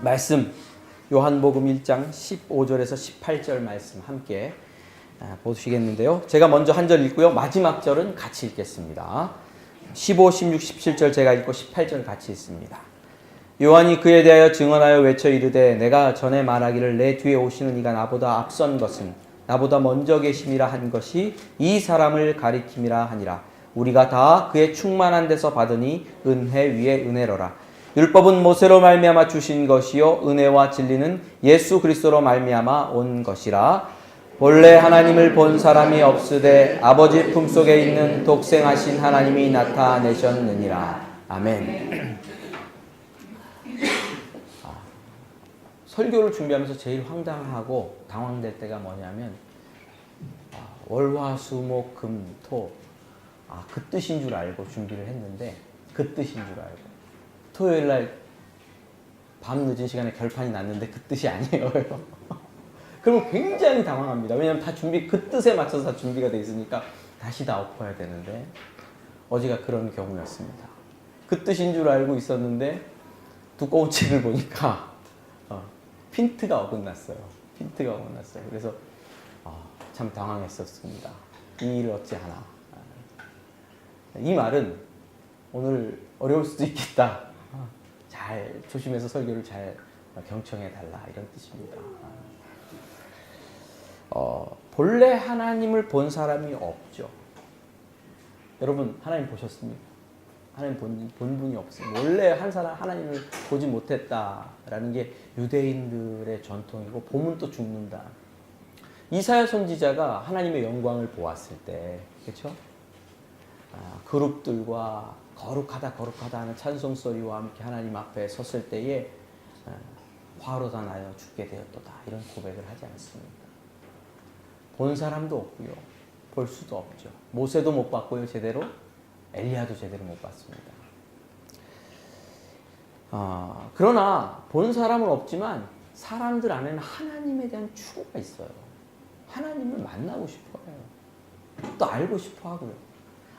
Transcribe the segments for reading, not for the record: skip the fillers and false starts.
말씀 요한복음 1장 15절에서 18절 말씀 함께 보시겠는데요. 제가 먼저 한 절 읽고요. 마지막 절은 같이 읽겠습니다. 15, 16, 17절 제가 읽고 18절 같이 읽습니다. 요한이 그에 대하여 증언하여 외쳐 이르되 내가 전에 말하기를 내 뒤에 오시는 이가 나보다 앞선 것은 나보다 먼저 계심이라 한 것이 이 사람을 가리킴이라 하니라. 우리가 다 그의 충만한 데서 받으니 은혜 위에 은혜로라. 율법은 모세로 말미암아 주신 것이요 은혜와 진리는 예수 그리스도로 말미암아 온 것이라. 본래 하나님을 본 사람이 없으되 아버지 품속에 있는 독생하신 하나님이 나타내셨느니라. 아멘. 설교를 준비하면서 제일 황당하고 당황될 때가 뭐냐면 월화수목금토 그 뜻인 줄 알고 준비를 했는데 그 뜻인 줄 알고 토요일날 밤 늦은 시간에 결판이 났는데 그 뜻이 아니에요. 그러면 굉장히 당황합니다. 왜냐하면 다 그 뜻에 맞춰서 다 준비가 돼 있으니까 다시 다 엎어야 되는데 어제가 그런 경우였습니다. 그 뜻인 줄 알고 있었는데 두꺼운 책을 보니까 핀트가 어긋났어요. 그래서 참 당황했었습니다. 이 일을 어찌하나. 이 말은 오늘 어려울 수도 있겠다. 잘 조심해서 설교를 잘 경청해 달라 이런 뜻입니다. 본래 하나님을 본 사람이 없죠. 여러분 하나님 보셨습니까? 하나님 본 분이 없어요. 원래 한 사람 하나님을 보지 못했다라는 게 유대인들의 전통이고 보면 또 죽는다. 이사야 선지자가 하나님의 영광을 보았을 때, 그렇죠? 그룹들과 거룩하다 하는 찬송 소리와 함께 하나님 앞에 섰을 때에 화로다 나여 죽게 되었도다 이런 고백을 하지 않습니까? 본 사람도 없고요, 볼 수도 없죠. 모세도 못 봤고요, 제대로. 엘리야도 제대로 못 봤습니다. 그러나 본 사람은 없지만 사람들 안에는 하나님에 대한 추구가 있어요. 하나님을 만나고 싶어해요. 또 알고 싶어 하고요.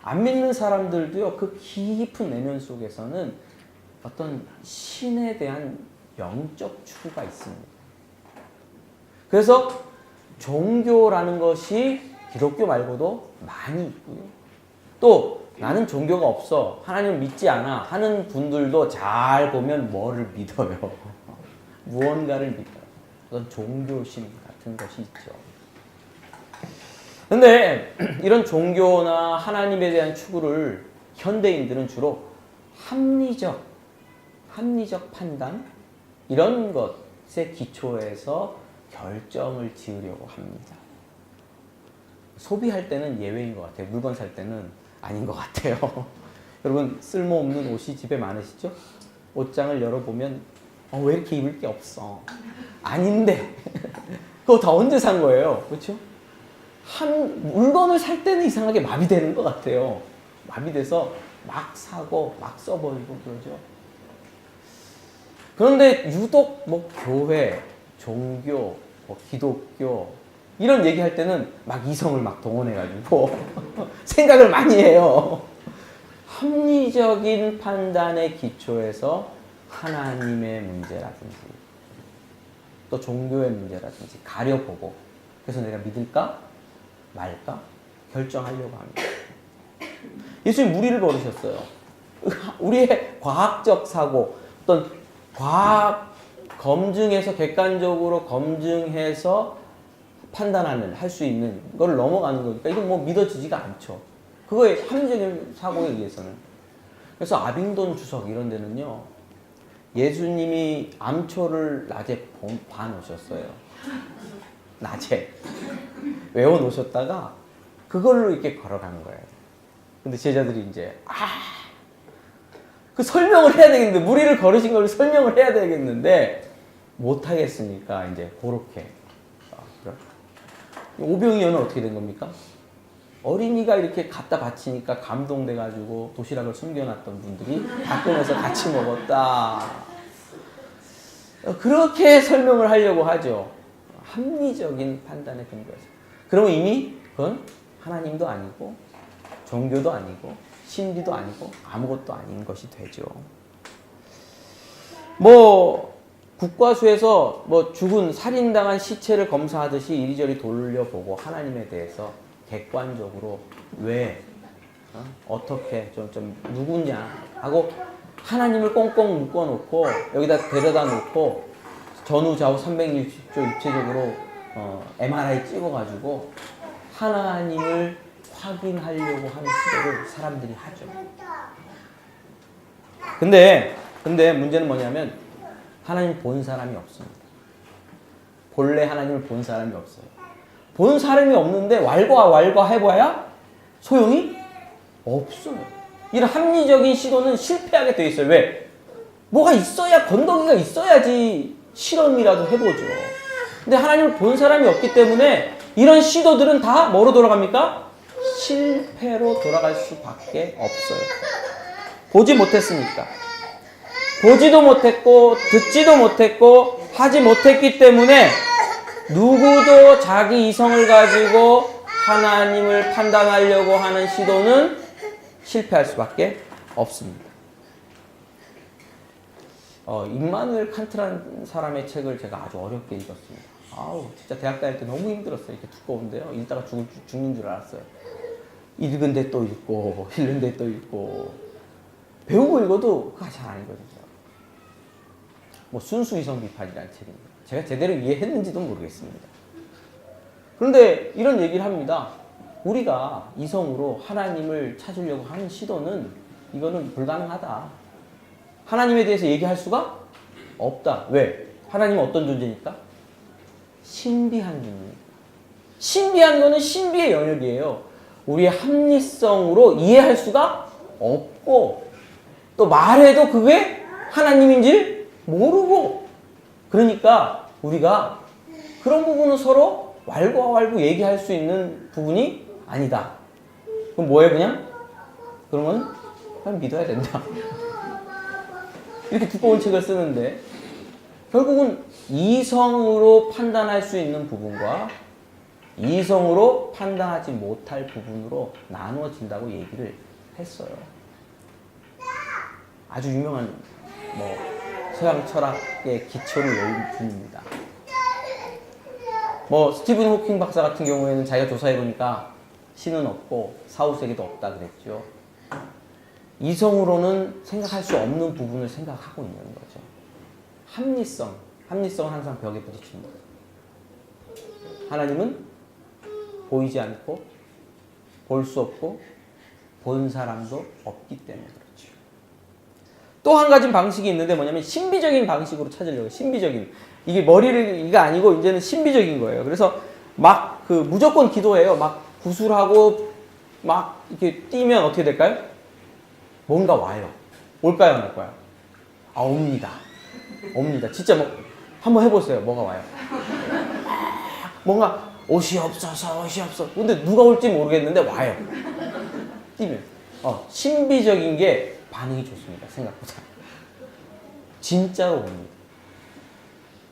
안 믿는 사람들도요, 그 깊은 내면 속에서는 어떤 신에 대한 영적 추구가 있습니다. 그래서 종교라는 것이 기독교 말고도 많이 있고요. 또 나는 종교가 없어, 하나님을 믿지 않아 하는 분들도 잘 보면 뭐를 믿어요? 무언가를 믿어요. 어떤 종교심 같은 것이 있죠. 근데 이런 종교나 하나님에 대한 추구를 현대인들은 주로 합리적 판단 이런 것에 기초해서 결정을 지으려고 합니다. 소비할 때는 예외인 것 같아요. 물건 살 때는 아닌 것 같아요. 여러분 쓸모없는 옷이 집에 많으시죠? 옷장을 열어보면 왜 이렇게 입을 게 없어? 아닌데 그거 다 언제 산 거예요? 그렇죠? 한 물건을 살 때는 이상하게 마비되는 것 같아요. 마비돼서 막 사고 막 써버리고 그러죠. 그런데 유독 교회, 종교, 기독교 이런 얘기할 때는 막 이성을 막 동원해가지고 생각을 많이 해요. 합리적인 판단의 기초에서 하나님의 문제라든지 또 종교의 문제라든지 가려보고 그래서 내가 믿을까 말까 결정하려고 합니다. 예수님 무리를 걸으셨어요. 우리의 과학적 사고, 어떤 과학 검증해서 객관적으로 검증해서 판단하는 할 수 있는 걸 넘어가는 거니까 이건 믿어지지가 않죠. 그거의 합리적인 사고에 의해서는. 그래서 아빙돈 주석 이런 데는요, 예수님이 암초를 낮에 봐놓으셨어요. 낮에 외워놓으셨다가 그걸로 이렇게 걸어가는 거예요. 근데 제자들이 이제 그 설명을 해야 되겠는데, 무리를 걸으신 걸 설명을 해야 되겠는데 못 하겠으니까 이제 그렇게 오병이어는 어떻게 된 겁니까? 어린이가 이렇게 갖다 바치니까 감동돼가지고 도시락을 숨겨놨던 분들이 다 꺼내서 같이 먹었다. 그렇게 설명을 하려고 하죠. 합리적인 판단의 근거에서. 그러면 이미 그건 하나님도 아니고 종교도 아니고 신비도 아니고 아무것도 아닌 것이 되죠. 국과수에서 뭐 죽은 살인당한 시체를 검사하듯이 이리저리 돌려보고 하나님에 대해서 객관적으로 왜 어떻게 좀 누구냐 하고 하나님을 꽁꽁 묶어놓고 여기다 데려다 놓고 전후 좌우 360도 입체적으로 MRI 찍어가지고 하나님을 확인하려고 하는 시도를 사람들이 하죠. 근데 문제는 뭐냐면 하나님 본 사람이 없습니다. 본래 하나님을 본 사람이 없어요. 본 사람이 없는데 왈가왈가 해봐야 소용이 없어요. 이런 합리적인 시도는 실패하게 돼 있어요. 왜? 뭐가 있어야, 건더기가 있어야지 실험이라도 해보죠. 근데 하나님을 본 사람이 없기 때문에 이런 시도들은 다 뭐로 돌아갑니까? 실패로 돌아갈 수밖에 없어요. 보지 못했으니까. 보지도 못했고 듣지도 못했고 하지 못했기 때문에 누구도 자기 이성을 가지고 하나님을 판단하려고 하는 시도는 실패할 수밖에 없습니다. 임마누엘 칸트라는 사람의 책을 제가 아주 어렵게 읽었습니다. 진짜 대학 다닐 때 너무 힘들었어요. 이렇게 두꺼운데요. 읽다가 죽는 줄 알았어요. 읽은데 또 읽고 읽는데 또 읽고 배우고 읽어도 그거 잘 안 읽어지죠. 뭐 순수 이성 비판이라는 책입니다. 제가 제대로 이해했는지도 모르겠습니다. 그런데 이런 얘기를 합니다. 우리가 이성으로 하나님을 찾으려고 하는 시도는 이거는 불가능하다. 하나님에 대해서 얘기할 수가 없다. 왜? 하나님은 어떤 존재니까? 신비한 존재니까. 신비한 거는 신비의 영역이에요. 우리의 합리성으로 이해할 수가 없고 또 말해도 그게 하나님인지 모르고 그러니까 우리가 그런 부분은 서로 왈가왈부 얘기할 수 있는 부분이 아니다. 그럼 뭐예요 그냥? 그러면 그냥 믿어야 된다. 이렇게 두꺼운 책을 쓰는데 결국은 이성으로 판단할 수 있는 부분과 이성으로 판단하지 못할 부분으로 나누어진다고 얘기를 했어요. 아주 유명한 서양 철학의 기초를 놓은 분입니다. 스티븐 호킹 박사 같은 경우에는 자기가 조사해보니까 신은 없고 사후세계도 없다 그랬죠. 이성으로는 생각할 수 없는 부분을 생각하고 있는 거죠. 합리성은 항상 벽에 부딪힙니다. 하나님은 보이지 않고 볼 수 없고 본 사람도 없기 때문에 그렇죠. 또 한 가지 방식이 있는데 뭐냐면 신비적인 방식으로 찾으려고. 신비적인. 이게 머리가 아니고 이제는 신비적인 거예요. 그래서 막 무조건 기도해요. 막 구술하고 막 이렇게 뛰면 어떻게 될까요? 뭔가 와요. 올까요? 안 올까요? 옵니다. 진짜 한번 해보세요. 뭐가 와요? 뭔가 옷이 없어. 근데 누가 올지 모르겠는데 와요. 뛰면. 신비적인 게 반응이 좋습니다. 생각보다. 진짜로 옵니다.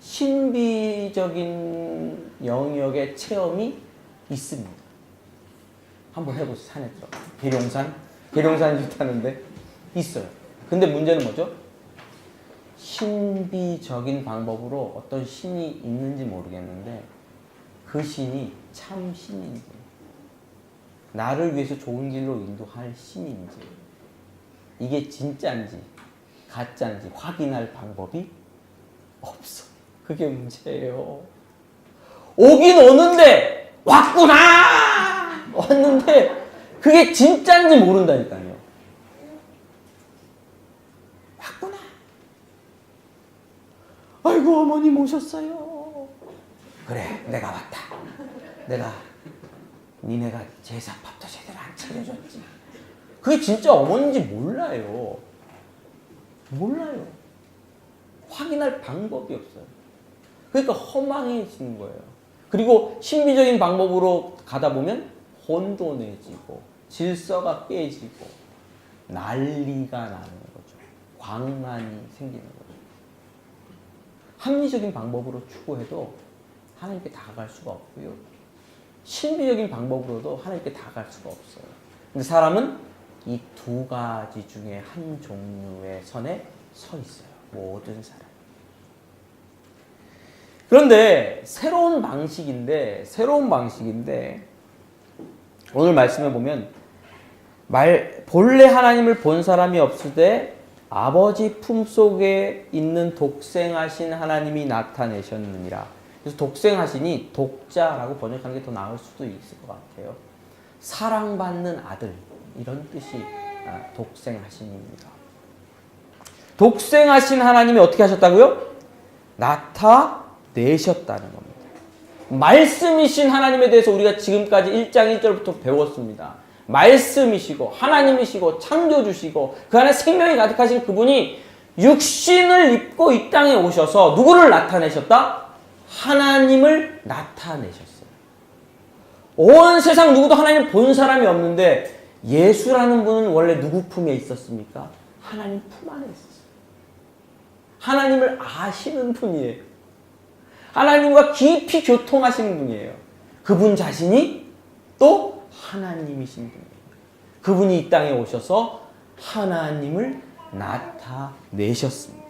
신비적인 영역의 체험이 있습니다. 한번 해보세요. 산에 들어가. 계룡산 타는데 있어요. 근데 문제는 뭐죠? 신비적인 방법으로 어떤 신이 있는지 모르겠는데 그 신이 참 신인지 나를 위해서 좋은 길로 인도할 신인지 이게 진짜인지 가짜인지 확인할 방법이 없어. 그게 문제예요. 오긴 오는데 왔는데 그게 진짜인지 모른다니까요. 왔구나. 아이고 어머님 오셨어요. 그래 내가 왔다. 니네가 제사밥도 제대로 안 차려줬지. 그게 진짜 어머니인지 몰라요. 확인할 방법이 없어요. 그러니까 허망해지는 거예요. 그리고 신비적인 방법으로 가다 보면 혼돈해지고 질서가 깨지고 난리가 나는 거죠. 광란이 생기는 거죠. 합리적인 방법으로 추구해도 하나님께 다가갈 수가 없고요. 신비적인 방법으로도 하나님께 다가갈 수가 없어요. 근데 사람은 이 두 가지 중에 한 종류의 선에 서 있어요. 모든 사람. 그런데 새로운 방식인데 오늘 말씀해 보면 본래 하나님을 본 사람이 없을 때 아버지 품속에 있는 독생하신 하나님이 나타내셨느니라. 그래서 독생하시니 독자라고 번역하는 게 더 나을 수도 있을 것 같아요. 사랑받는 아들, 이런 뜻이 독생하신입니다. 독생하신 하나님이 어떻게 하셨다고요? 나타내셨다는 겁니다. 말씀이신 하나님에 대해서 우리가 지금까지 1장 1절부터 배웠습니다. 말씀이시고 하나님이시고 창조주시고 그 안에 생명이 가득하신 그분이 육신을 입고 이 땅에 오셔서 누구를 나타내셨다? 하나님을 나타내셨어요. 온 세상 누구도 하나님을 본 사람이 없는데 예수라는 분은 원래 누구 품에 있었습니까? 하나님 품 안에 있었어요. 하나님을 아시는 분이에요. 하나님과 깊이 교통하시는 분이에요. 그분 자신이 또 하나님이신 분이에요. 그분이 이 땅에 오셔서 하나님을 나타내셨습니다.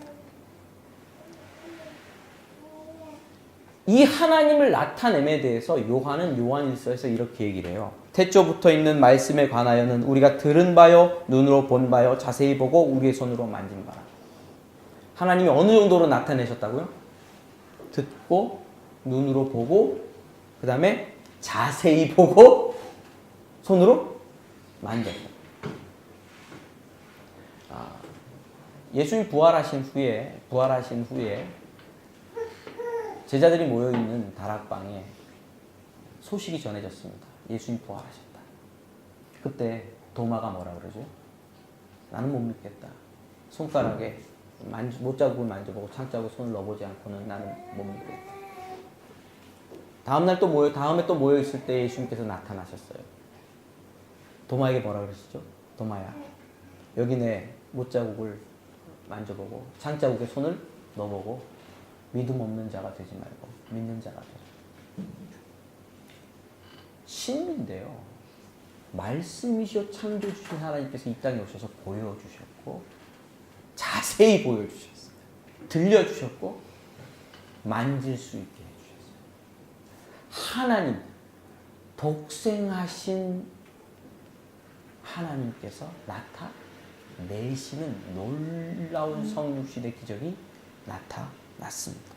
이 하나님을 나타냄에 대해서 요한은 요한일서에서 이렇게 얘기를 해요. 태초부터 있는 말씀에 관하여는 우리가 들은 바요, 눈으로 본 바요, 자세히 보고 우리의 손으로 만진 바라. 하나님이 어느 정도로 나타내셨다고요? 듣고 눈으로 보고 그 다음에 자세히 보고 손으로 만졌다. 예수님이 부활하신 후에 제자들이 모여있는 다락방에 소식이 전해졌습니다. 예수님이 부활하셨다. 그때 도마가 뭐라 그러죠? 나는 못 믿겠다. 손가락에 못자국을 만져보고 창자국에 손을 넣어보지 않고는 나는 못 믿겠다. 다음에 또 모여있을 때 예수님께서 나타나셨어요. 도마에게 뭐라 그러시죠? 도마야, 여기 내 못자국을 만져보고 창자국에 손을 넣어보고 믿음 없는 자가 되지 말고 믿는 자가 되라. 신비인데요. 말씀이시여 창조주신 하나님께서 이 땅에 오셔서 보여주셨고 자세히 보여주셨어요. 들려주셨고 만질 수 있게 해주셨어요. 하나님, 독생하신 하나님께서 나타내시는 놀라운 성육신의 기적이 나타났습니다.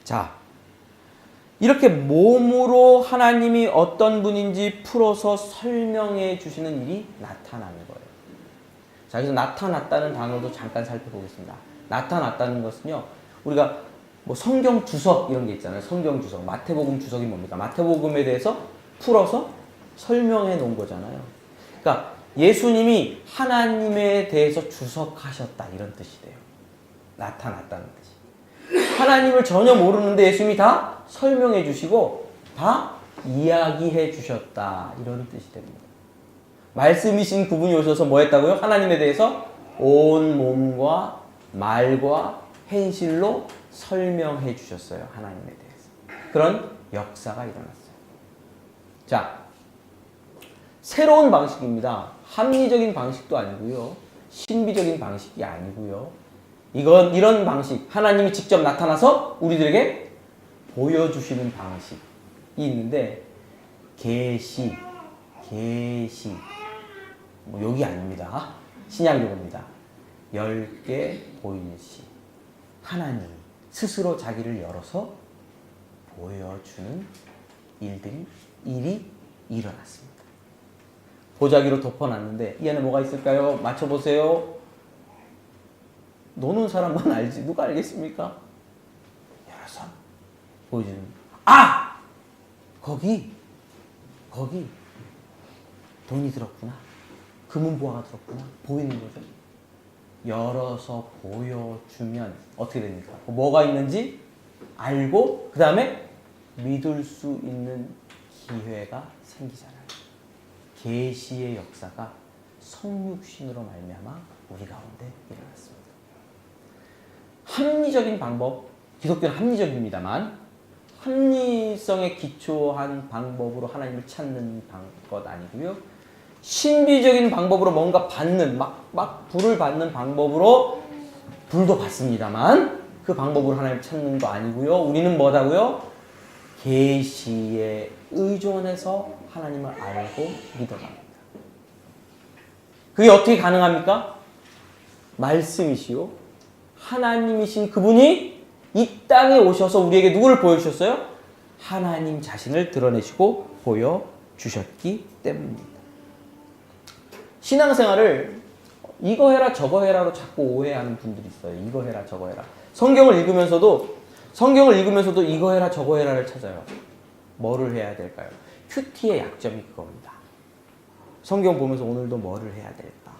자, 이렇게 몸으로 하나님이 어떤 분인지 풀어서 설명해 주시는 일이 나타나는 거예요. 자, 그래서 나타났다는 단어도 잠깐 살펴보겠습니다. 나타났다는 것은요, 우리가 뭐 성경 주석 이런 게 있잖아요. 성경 주석, 마태복음 주석이 뭡니까? 마태복음에 대해서 풀어서 설명해 놓은 거잖아요. 그러니까 예수님이 하나님에 대해서 주석하셨다, 이런 뜻이 돼요. 나타났다는 뜻이. 하나님을 전혀 모르는데 예수님이 다 설명해 주시고 다 이야기해 주셨다, 이런 뜻이 됩니다. 말씀이신 그분이 오셔서 뭐 했다고요? 하나님에 대해서 온 몸과 말과 행실로 설명해 주셨어요. 하나님에 대해서. 그런 역사가 일어났어요. 자, 새로운 방식입니다. 합리적인 방식도 아니고요. 신비적인 방식이 아니고요. 이런 방식, 하나님이 직접 나타나서 우리들에게 보여주시는 방식이 있는데, 계시, 뭐 여기 아닙니다. 신약용어입니다. 10개 보일시. 하나님 스스로 자기를 열어서 보여주는 일이 일어났습니다. 보자기로 덮어놨는데 이 안에 뭐가 있을까요? 맞춰보세요. 노는 사람만 알지 누가 알겠습니까? 열어서 보여주는. 거기 돈이 들었구나. 금은보화가 들었구나. 보이는 거죠. 열어서 보여주면 어떻게 됩니까? 뭐가 있는지 알고 그 다음에 믿을 수 있는 기회가 생기잖아요. 계시의 역사가 성육신으로 말미암아 우리 가운데 일어났습니다. 합리적인 방법, 기독교는 합리적입니다만 합리성에 기초한 방법으로 하나님을 찾는 것 아니고요. 신비적인 방법으로 뭔가 받는, 막 불을 받는 방법으로 불도 받습니다만 그 방법으로 하나님 찾는 거 아니고요. 우리는 뭐다고요? 계시에 의존해서 하나님을 알고 믿어갑니다. 그게 어떻게 가능합니까? 말씀이시요 하나님이신 그분이 이 땅에 오셔서 우리에게 누구를 보여주셨어요? 하나님 자신을 드러내시고 보여주셨기 때문입니다. 신앙생활을 이거 해라 저거 해라로 자꾸 오해하는 분들이 있어요. 이거 해라 저거 해라. 성경을 읽으면서도 이거 해라 저거 해라를 찾아요. 뭐를 해야 될까요? 큐티의 약점이 그겁니다. 성경 보면서 오늘도 뭐를 해야 될까?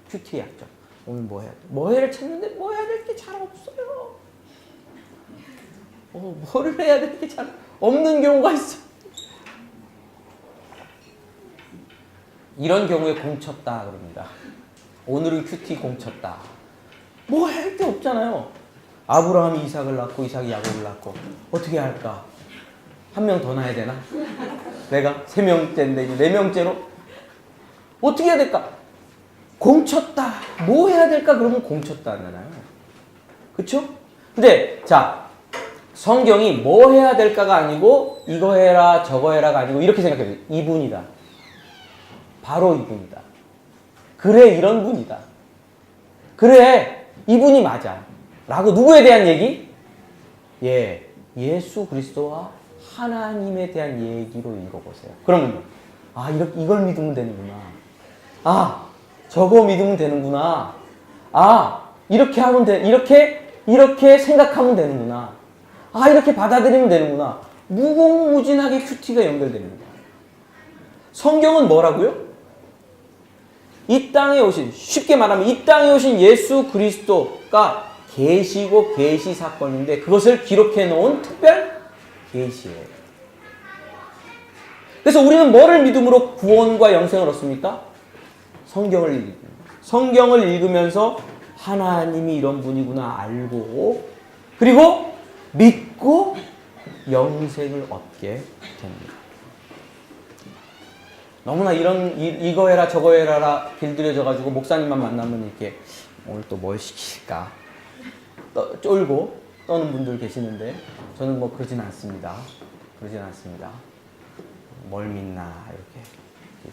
큐티의 약점. 오늘 뭐 해야 돼? 뭐 해를 찾는데 뭐 해야 될 게 잘 없어요. 뭐를 해야 될 게 잘 없는 경우가 있어. 이런 경우에 공쳤다 그럽니다. 오늘은 큐티 공쳤다. 뭐 할 게 없잖아요. 아브라함이 이삭을 낳고 이삭이 야곱을 낳고 어떻게 할까? 한 명 더 낳아야 되나? 내가 3명째인데 이제 4명째로 어떻게 해야 될까? 공쳤다. 뭐 해야 될까? 그러면 공쳤다 하잖아요. 그쵸? 근데 자 성경이 뭐 해야 될까가 아니고 이거 해라 저거 해라가 아니고 이렇게 생각해요. 이분이다. 바로 이분이다. 그래 이런 분이다. 그래 이분이 맞아. 라고 누구에 대한 얘기? 예수 그리스도와 하나님에 대한 얘기로 읽어보세요. 그러면 이걸 믿으면 되는구나. 저거 믿으면 되는구나. 이렇게 하면 돼. 이렇게 생각하면 되는구나. 이렇게 받아들이면 되는구나. 무궁무진하게 큐티가 연결됩니다. 성경은 뭐라고요? 이 땅에 오신, 쉽게 말하면 이 땅에 오신 예수 그리스도가 계시고 계시 사건인데 그것을 기록해 놓은 특별 계시예요. 그래서 우리는 뭐를 믿음으로 구원과 영생을 얻습니까? 성경을 읽으면서 하나님이 이런 분이구나 알고 그리고 믿고 영생을 얻게 됩니다. 너무나 이거 해라 저거 해라라 길들여져가지고 목사님만 만나면 이렇게 오늘 또 뭘 시킬까 쫄고 떠는 분들 계시는데 저는 뭐 그러진 않습니다. 뭘 믿나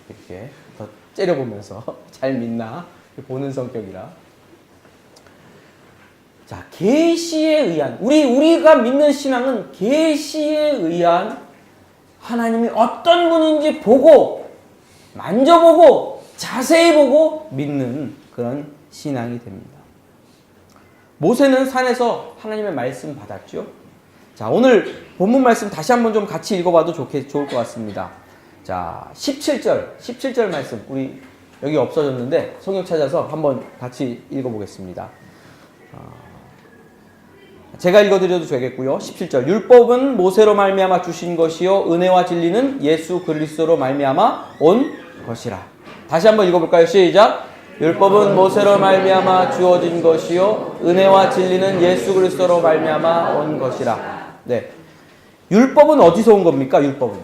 이렇게 더 째려보면서 잘 믿나 보는 성격이라. 자, 계시에 의한 우리가 믿는 신앙은 계시에 의한 하나님이 어떤 분인지 보고 만져보고 자세히 보고 믿는 그런 신앙이 됩니다. 모세는 산에서 하나님의 말씀 받았죠. 자, 오늘 본문 말씀 다시 한번 좀 같이 읽어봐도 좋을 것 같습니다. 자, 17절 말씀 우리 여기 없어졌는데 성경 찾아서 한번 같이 읽어보겠습니다. 제가 읽어드려도 되겠고요. 17절 율법은 모세로 말미암아 주신 것이요 은혜와 진리는 예수 그리스도로 말미암아 온 것이라. 다시 한번 읽어볼까요? 시작. 율법은 모세로 말미암아 주어진 것이요 은혜와 진리는 예수 그리스도로 말미암아 온 것이라. 네. 율법은 어디서 온 겁니까? 율법은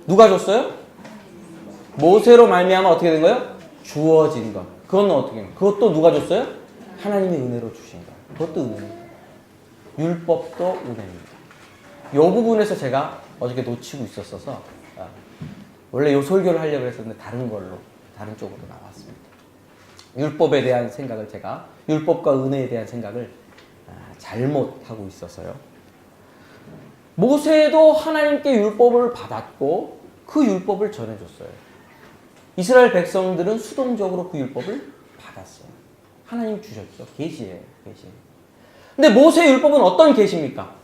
누가 줬어요? 모세로 말미암아 어떻게 된 거예요? 주어진 것. 그건 어떻게? 그것도 누가 줬어요? 하나님이 은혜로 주신 것. 그것도 은혜입니다. 율법도 은혜입니다. 이 부분에서 제가 어저께 놓치고 있었어서 원래 이 설교를 하려고 했었는데 다른 쪽으로 나왔습니다. 율법에 대한 생각을 율법과 은혜에 대한 생각을 잘못하고 있어서요. 모세도 하나님께 율법을 받았고 그 율법을 전해줬어요. 이스라엘 백성들은 수동적으로 그 율법을 받았어요. 하나님 주셨죠. 계시예요. 근데 모세의 율법은 어떤 계시입니까?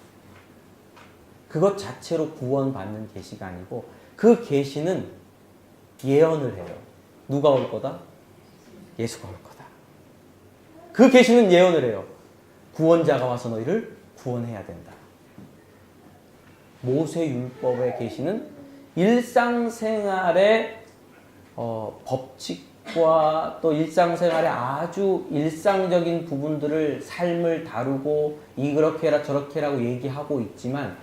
그것 자체로 구원받는 계시가 아니고 그 계시는 예언을 해요. 누가 올 거다? 예수가 올 거다. 그 계시는 예언을 해요. 구원자가 와서 너희를 구원해야 된다. 모세 율법의 계시는 일상생활의 법칙과 또 일상생활의 아주 일상적인 부분들을 삶을 다루고 이렇게 해라 저렇게 해라고 얘기하고 있지만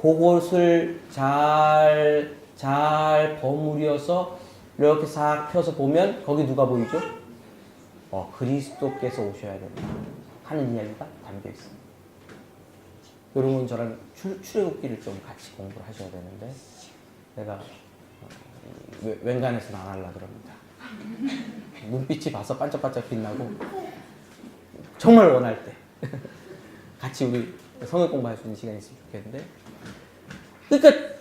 그것을 잘 버무려서 이렇게 싹 펴서 보면 거기 누가 보이죠? 그리스도께서 오셔야 된다. 하는 이야기가 담겨 있습니다. 여러분 저랑 출애굽기를 좀 같이 공부를 하셔야 되는데 내가 웬간해서는 안 하려고 그럽니다. 눈빛이 봐서 반짝반짝 빛나고 정말 원할 때 같이 우리 성경 공부할 수 있는 시간이 있으면 좋겠는데, 그러니까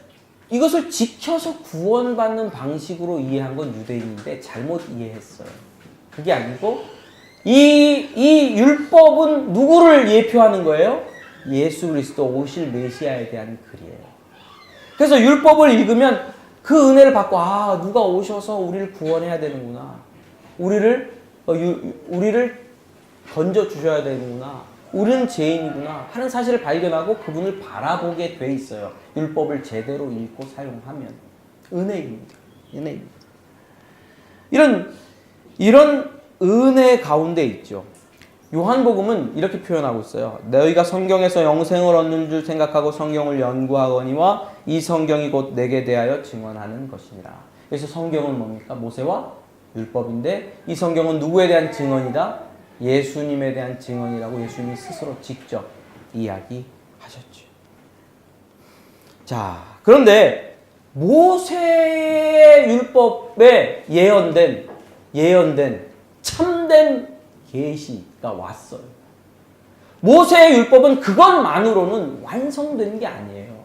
이것을 지켜서 구원받는 방식으로 이해한 건 유대인인데 잘못 이해했어요. 그게 아니고 이 율법은 누구를 예표하는 거예요? 예수 그리스도 오실 메시아에 대한 글이에요. 그래서 율법을 읽으면 그 은혜를 받고 누가 오셔서 우리를 구원해야 되는구나. 우리를 건져 주셔야 되는구나. 우리는 죄인이구나 하는 사실을 발견하고 그분을 바라보게 돼 있어요. 율법을 제대로 읽고 사용하면. 은혜입니다. 은혜입니다. 이런 은혜 가운데 있죠. 요한복음은 이렇게 표현하고 있어요. 너희가 성경에서 영생을 얻는 줄 생각하고 성경을 연구하거니와 이 성경이 곧 내게 대하여 증언하는 것이니라. 그래서 성경은 뭡니까? 모세와 율법인데 이 성경은 누구에 대한 증언이다? 예수님에 대한 증언이라고 예수님이 스스로 직접 이야기하셨죠. 자, 그런데 모세의 율법에 예언된 참된 계시가 왔어요. 모세의 율법은 그것만으로는 완성되는 게 아니에요.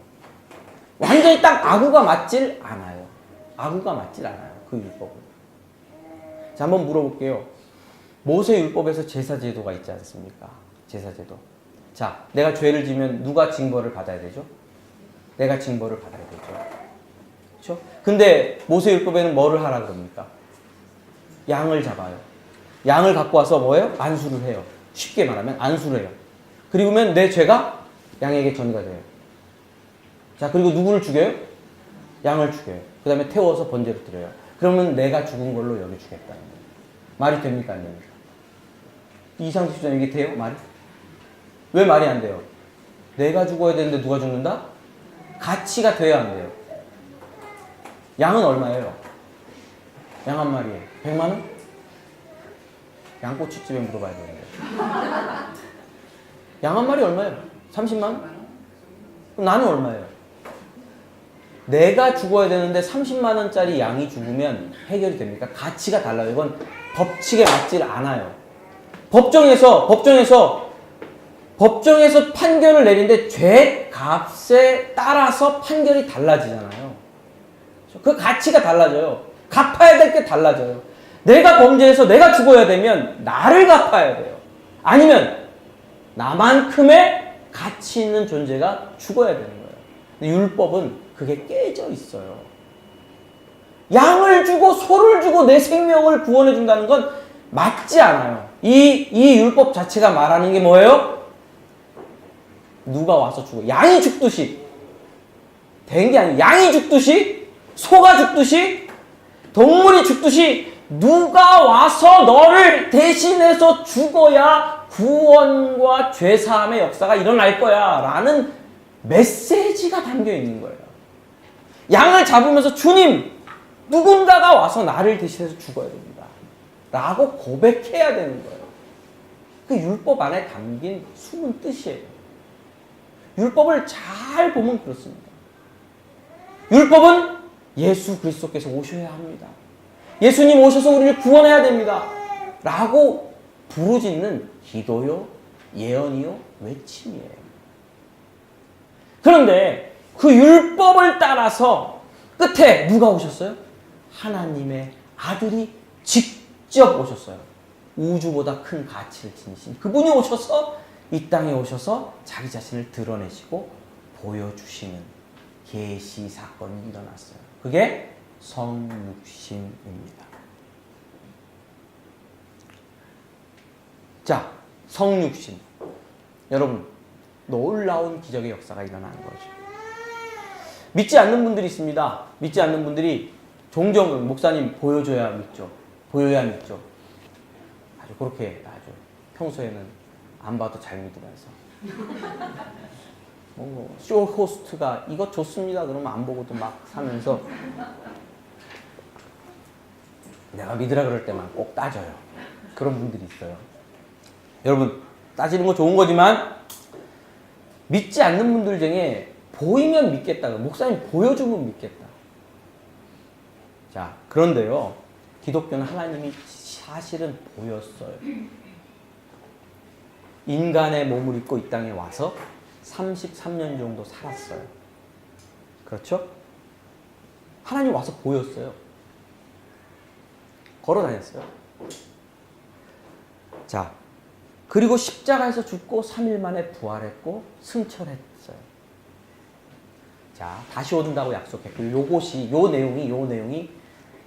완전히 딱 아구가 맞질 않아요. 아구가 맞질 않아요. 그 율법은. 자, 한번 물어볼게요. 모세 율법에서 제사제도가 있지 않습니까? 제사제도. 자, 내가 죄를 지면 누가 징벌을 받아야 되죠? 내가 징벌을 받아야 되죠. 그렇죠? 근데 모세 율법에는 뭐를 하라 그럽니까? 양을 잡아요. 양을 갖고 와서 뭐예요? 안수를 해요. 쉽게 말하면 안수를 해요. 그리고면 내 죄가 양에게 전가 돼요. 자, 그리고 누구를 죽여요? 양을 죽여요. 그 다음에 태워서 번제로 드려요. 그러면 내가 죽은 걸로 여겨주겠다는 거예요. 말이 됩니까? 안 됩니까? 이상식 수장 이게 돼요? 말이? 왜 말이 안 돼요? 내가 죽어야 되는데 누가 죽는다? 가치가 돼야 안 돼요. 양은 얼마예요? 양 한 마리에 100만 원? 양꼬치집에 물어봐야 되는데. 양 한 마리 얼마예요? 30만 원? 그럼 나는 얼마예요? 내가 죽어야 되는데 30만 원짜리 양이 죽으면 해결이 됩니까? 가치가 달라요. 이건 법칙에 맞질 않아요. 법정에서 판결을 내리는데 죄 값에 따라서 판결이 달라지잖아요. 그 가치가 달라져요. 갚아야 될 게 달라져요. 내가 범죄해서 내가 죽어야 되면 나를 갚아야 돼요. 아니면 나만큼의 가치 있는 존재가 죽어야 되는 거예요. 근데 율법은 그게 깨져 있어요. 양을 주고 소를 주고 내 생명을 구원해 준다는 건 맞지 않아요. 이 율법 자체가 말하는 게 뭐예요? 누가 와서 죽어. 양이 죽듯이. 된 게 아니에요. 양이 죽듯이, 소가 죽듯이, 동물이 죽듯이 누가 와서 너를 대신해서 죽어야 구원과 죄사함의 역사가 일어날 거야 라는 메시지가 담겨 있는 거예요. 양을 잡으면서 주님, 누군가가 와서 나를 대신해서 죽어야 됩니다 라고 고백해야 되는 거예요. 그 율법 안에 담긴 숨은 뜻이에요. 율법을 잘 보면 그렇습니다. 율법은 예수 그리스도께서 오셔야 합니다. 예수님 오셔서 우리를 구원해야 됩니다 라고 부르짖는 기도요, 예언이요, 외침이에요. 그런데 그 율법을 따라서 끝에 누가 오셨어요? 하나님의 아들이 직접 오셨어요. 우주보다 큰 가치를 지니신 그분이 오셔서 이 땅에 오셔서 자기 자신을 드러내시고 보여주시는 계시 사건이 일어났어요. 그게 성육신입니다. 자, 성육신. 여러분, 놀라운 기적의 역사가 일어나는 거죠. 믿지 않는 분들이 있습니다. 믿지 않는 분들이 종종 목사님 보여줘야 믿죠. 보여야 믿죠. 아주 그렇게 아주 평소에는 안 봐도 잘 믿으면서 쇼 호스트가 이거 좋습니다 그러면 안 보고도 막 사면서 내가 믿으라 그럴 때만 꼭 따져요. 그런 분들이 있어요. 여러분, 따지는 거 좋은 거지만 믿지 않는 분들 중에 보이면 믿겠다. 목사님 보여주면 믿겠다. 자, 그런데요. 기독교는 하나님이 사실은 보였어요. 인간의 몸을 입고 이 땅에 와서 33년 정도 살았어요. 그렇죠? 하나님 와서 보였어요. 걸어 다녔어요. 자, 그리고 십자가에서 죽고 3일 만에 부활했고 승천했어요. 자, 다시 온다고 약속했고 요 내용이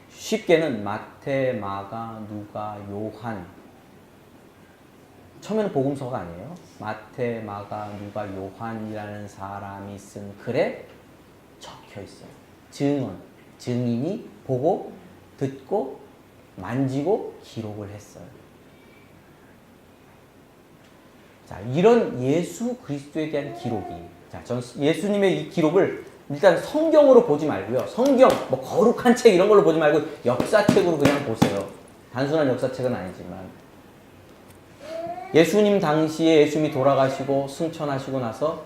쉽게는 마태, 마가, 누가, 요한. 처음에는 복음서가 아니에요. 마태, 마가, 누가, 요한이라는 사람이 쓴 글에 적혀 있어요. 증인이 보고, 듣고, 만지고, 기록을 했어요. 자, 이런 예수 그리스도에 대한 기록이, 자, 전 예수님의 이 기록을 일단 성경으로 보지 말고요. 성경, 뭐 거룩한 책 이런 걸로 보지 말고 역사책으로 그냥 보세요. 단순한 역사책은 아니지만. 예수님 당시에 예수님이 돌아가시고 승천하시고 나서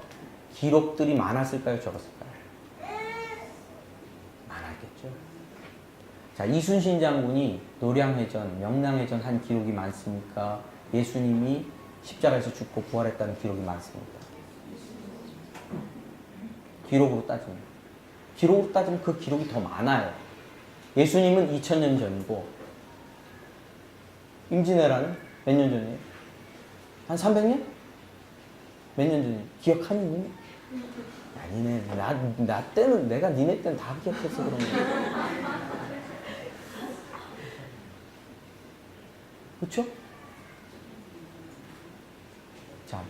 기록들이 많았을까요? 적었을까요? 많았겠죠. 자, 이순신 장군이 노량해전, 명량해전 한 기록이 많습니까? 예수님이 십자가에서 죽고 부활했다는 기록이 많습니다. 기록으로 따지면 그 기록이 더 많아요. 예수님은 2000년 전이고 임진왜란은 몇 년 전이에요? 한 300년? 몇 년 전이에요? 기억하니? 아니네. 나 때는 내가 니네 때는 다 기억했어 그런 거. 그렇죠? 자,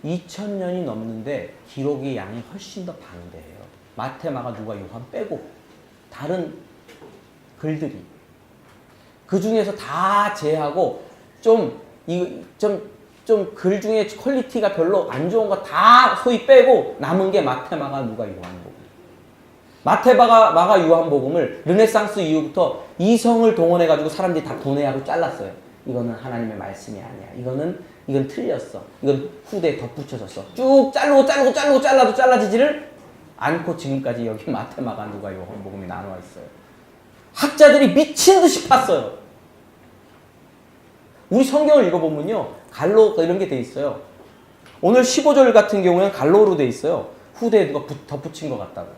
2000년이 넘는데 기록의 양이 훨씬 더 방대해요. 마태, 마가, 누가, 요한 빼고 다른 글들이 그 중에서 다 제하고 좀 글 중에 퀄리티가 별로 안 좋은 거 다 소위 빼고 남은 게 마태, 마가, 누가, 요한복음. 마태, 마가, 요한복음을 르네상스 이후부터 이성을 동원해가지고 사람들이 다 분해하고 잘랐어요. 이거는 하나님의 말씀이 아니야. 이건 틀렸어. 이건 후대에 덧붙여졌어. 쭉 잘라도 잘라지지를 않고 지금까지 여기 마태, 마가, 누가, 요한복음이 나눠 있어요. 학자들이 미친 듯이 팠어요. 우리 성경을 읽어보면요. 갈로 이런 게 돼 있어요. 오늘 15절 같은 경우에는 갈로로 돼 있어요. 후대에 누가 덧붙인 것 같다고.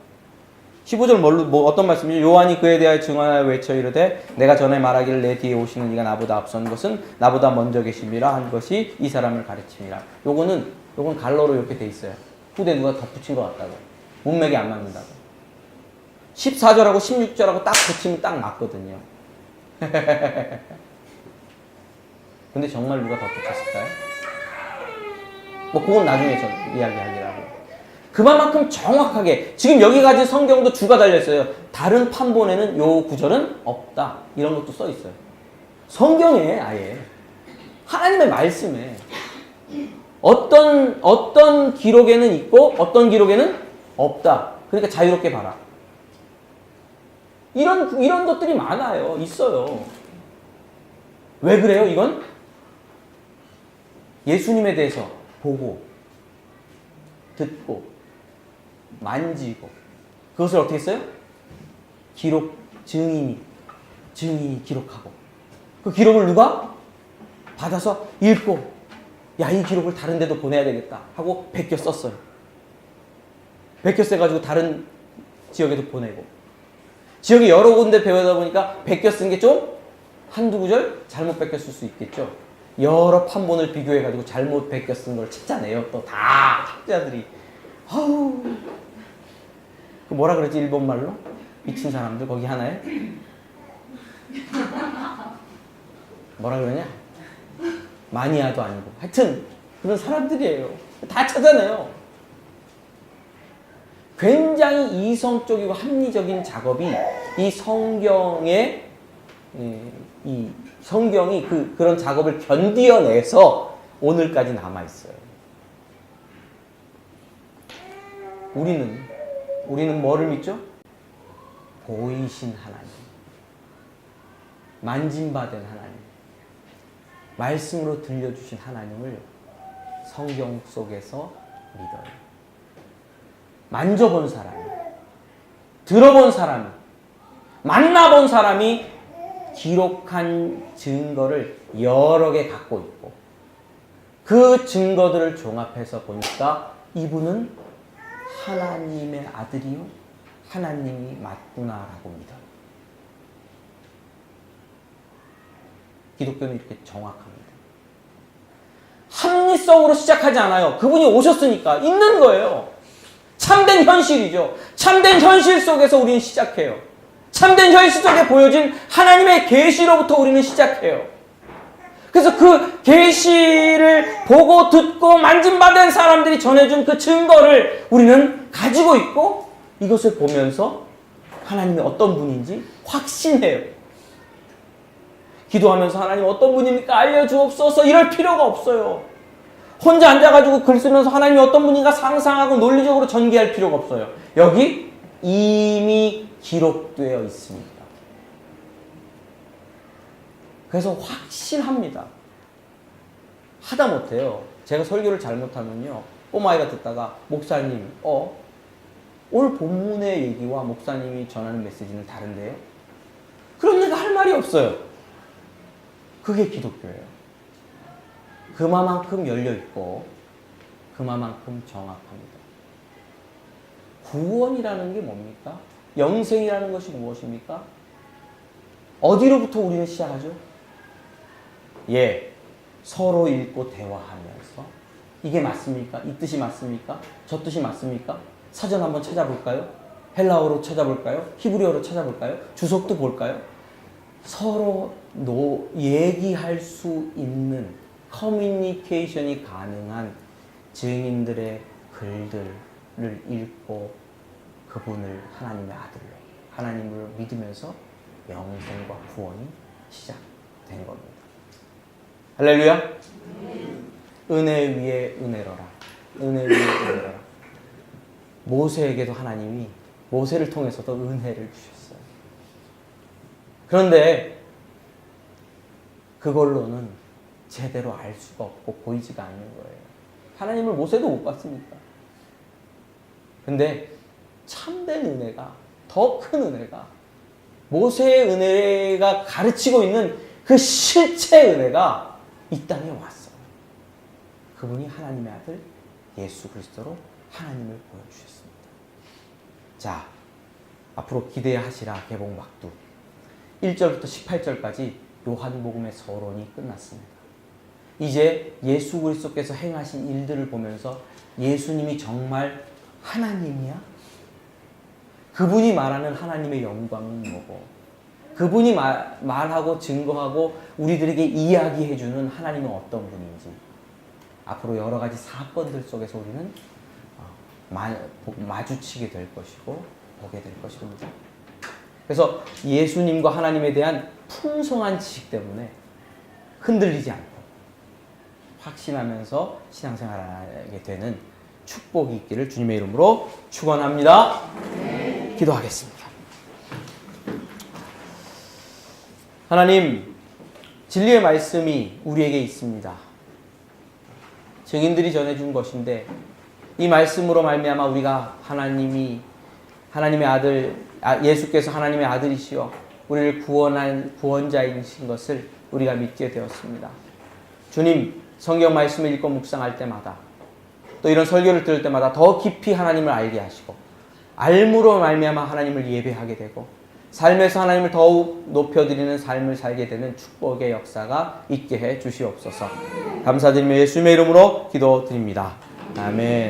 15절 어떤 말씀이죠? 요한이 그에 대하여 증언하여 외쳐 이르되 내가 전에 말하기를 내 뒤에 오시는 이가 나보다 앞선 것은 나보다 먼저 계심이라 한 것이 이 사람을 가르칩니다. 요건 갈로로 이렇게 돼 있어요. 후대에 누가 덧붙인 것 같다고. 문맥이 안 맞는다고. 14절하고 16절하고 딱 붙이면 딱 맞거든요. 근데 정말 누가 덧붙였을까요? 뭐 그건 나중에 저 이야기하기라고. 그만큼 정확하게 지금 여기 가진 성경도 주가 달려있어요. 다른 판본에는 요 구절은 없다. 이런 것도 써 있어요. 성경에 아예 하나님의 말씀에 어떤 기록에는 있고 어떤 기록에는 없다. 그러니까 자유롭게 봐라. 이런 것들이 많아요. 있어요. 왜 그래요? 이건 예수님에 대해서 보고 듣고 만지고 그것을 어떻게 했어요? 증인이 기록하고 그 기록을 누가 받아서 읽고 야, 이 기록을 다른 데도 보내야 되겠다 하고 베껴 썼어요. 베껴 써가지고 다른 지역에도 보내고 지역이 여러 군데 배우다 보니까 베껴 쓴 게 좀 한두 구절 잘못 베껴 쓸 수 있겠죠. 여러 판본을 비교해가지고 잘못 베껴 쓴 걸 찾아내요. 또 다 학자들이. 아우. 그 뭐라 그러지 일본말로? 미친 사람들 거기 하나에? 뭐라 그러냐? 마니아도 아니고. 하여튼 그런 사람들이에요. 다 찾아내요. 굉장히 이성적이고 합리적인 작업이 이 성경의 성경이 그런 작업을 견디어내서 오늘까지 남아있어요. 우리는 뭐를 믿죠? 보이신 하나님. 만짐받은 하나님. 말씀으로 들려주신 하나님을 성경 속에서 믿어요. 만져본 사람이, 들어본 사람이, 만나본 사람이 기록한 증거를 여러 개 갖고 있고 그 증거들을 종합해서 보니까 이분은 하나님의 아들이요 하나님이 맞구나라고 믿어요. 기독교는 이렇게 정확합니다. 합리성으로 시작하지 않아요. 그분이 오셨으니까 있는 거예요. 참된 현실이죠. 참된 현실 속에서 우리는 시작해요. 참된 현실 속에 보여진 하나님의 계시로부터 우리는 시작해요. 그래서 그 계시를 보고 듣고 만짐받은 사람들이 전해준 그 증거를 우리는 가지고 있고 이것을 보면서 하나님이 어떤 분인지 확신해요. 기도하면서 하나님 어떤 분입니까? 알려주옵소서 이럴 필요가 없어요. 혼자 앉아가지고 글 쓰면서 하나님이 어떤 분인가 상상하고 논리적으로 전개할 필요가 없어요. 여기 이미 기록되어 있습니다. 그래서 확신합니다. 하다 못해요. 제가 설교를 잘못하면요. 꼬마아이가 듣다가 목사님, 오늘 본문의 얘기와 목사님이 전하는 메시지는 다른데요? 그럼 내가 할 말이 없어요. 그게 기독교예요. 그만큼 열려있고 그만큼 정확합니다. 구원이라는 게 뭡니까? 영생이라는 것이 무엇입니까? 어디로부터 우리는 시작하죠? 서로 읽고 대화하면서 이게 맞습니까? 이 뜻이 맞습니까? 저 뜻이 맞습니까? 사전 한번 찾아볼까요? 헬라어로 찾아볼까요? 히브리어로 찾아볼까요? 주석도 볼까요? 서로 얘기할 수 있는 커뮤니케이션이 가능한 증인들의 글들을 읽고 그분을 하나님의 아들로 하나님을 믿으면서 영생과 구원이 시작된 겁니다. 할렐루야. 은혜 위에 은혜로라. 은혜 위에 은혜로라. 모세에게도 하나님이 모세를 통해서도 은혜를 주셨어요. 그런데 그걸로는 제대로 알 수가 없고 보이지가 않는 거예요. 하나님을 모세도 못 봤으니까. 근데 참된 은혜가, 더 큰 은혜가, 모세의 은혜가 가르치고 있는 그 실체 은혜가 이 땅에 왔어요. 그분이 하나님의 아들 예수 그리스도로 하나님을 보여주셨습니다. 자, 앞으로 기대하시라 개봉박두 1절부터 18절까지 요한복음의 서론이 끝났습니다. 이제 예수 그리스도께서 행하신 일들을 보면서 예수님이 정말 하나님이야? 그분이 말하는 하나님의 영광은 뭐고 그분이 말하고 증거하고 우리들에게 이야기해주는 하나님은 어떤 분인지 앞으로 여러 가지 사건들 속에서 우리는 마주치게 될 것이고 보게 될 것입니다. 그래서 예수님과 하나님에 대한 풍성한 지식 때문에 흔들리지 않고 확신하면서 신앙생활하게 되는 축복이 있기를 주님의 이름으로 축원합니다. 기도하겠습니다. 하나님, 진리의 말씀이 우리에게 있습니다. 증인들이 전해준 것인데 이 말씀으로 말미암아 우리가 하나님의 아들, 예수께서 하나님의 아들이시여 우리를 구원한 구원자이신 것을 우리가 믿게 되었습니다. 주님, 성경 말씀을 읽고 묵상할 때마다 또 이런 설교를 들을 때마다 더 깊이 하나님을 알게 하시고 알므로 말미암아 하나님을 예배하게 되고 삶에서 하나님을 더욱 높여드리는 삶을 살게 되는 축복의 역사가 있게 해 주시옵소서. 감사드리며 예수님의 이름으로 기도드립니다. 아멘.